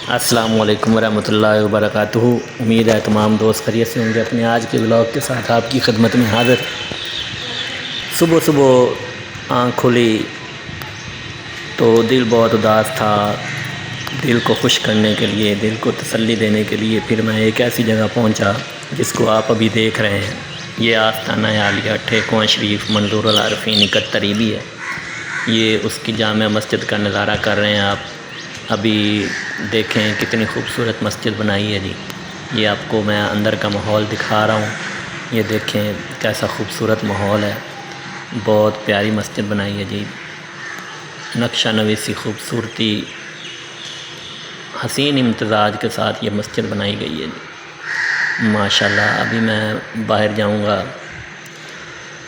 السلام علیکم ورحمۃ اللہ وبرکاتہ۔ امید ہے تمام دوست خیریت سے ہوں گے۔ اپنے آج کے بلاگ کے ساتھ آپ کی خدمت میں حاضر۔ صبح صبح آنکھ کھلی تو دل بہت اداس تھا۔ دل کو خوش کرنے کے لیے، دل کو تسلی دینے کے لیے پھر میں ایک ایسی جگہ پہنچا جس کو آپ ابھی دیکھ رہے ہیں۔ یہ آستانہ عالیہ ٹھیکواں شریف منظور العارفین اکتریبی ہے۔ یہ اس کی جامع مسجد کا نظارہ کر رہے ہیں آپ۔ ابھی دیکھیں کتنی خوبصورت مسجد بنائی ہے جی۔ یہ آپ کو میں اندر کا ماحول دکھا رہا ہوں۔ یہ دیکھیں کیسا خوبصورت ماحول ہے۔ بہت پیاری مسجد بنائی ہے جی۔ نقشہ نویسی خوبصورتی حسین امتزاج کے ساتھ یہ مسجد بنائی گئی ہے جی، ماشاءاللہ۔ ابھی میں باہر جاؤں گا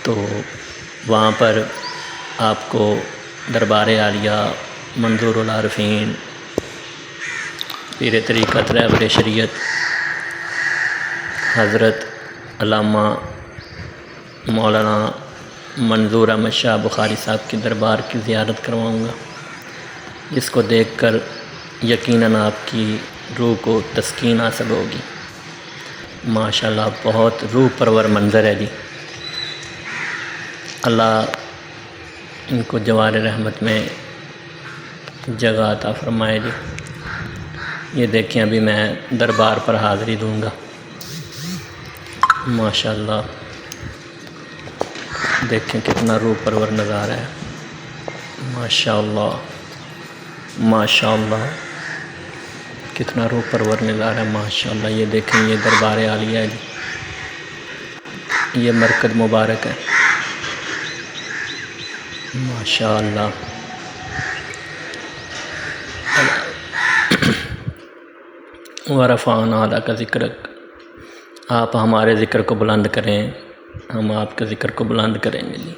تو وہاں پر آپ کو دربار عالیہ منظور العارفین پیر طریقت رہبر شریعت حضرت علامہ مولانا منظور احمد شاہ بخاری صاحب کی دربار کی زیارت کرواؤں گا، جس کو دیکھ کر یقیناً آپ کی روح کو تسکین حاصل ہوگی۔ ماشاءاللہ بہت روح پرور منظر ہے جی۔ اللہ ان کو جوار رحمت میں جگہ عطا فرمائے جی۔ یہ دیکھیں ابھی میں دربار پر حاضری دوں گا۔ ماشاءاللہ دیکھیں کتنا روح پرور نظارہ ہے۔ ماشاءاللہ ماشاءاللہ کتنا روح پرور نظارہ ہے۔ ماشاءاللہ یہ دیکھیں یہ دربار عالیہ ہے جی۔ یہ مرکز مبارک ہے۔ ماشاءاللہ ورفعنا لک ذکرک۔ آپ ہمارے ذکر کو بلند کریں، ہم آپ کے ذکر کو بلند کریں گے جی۔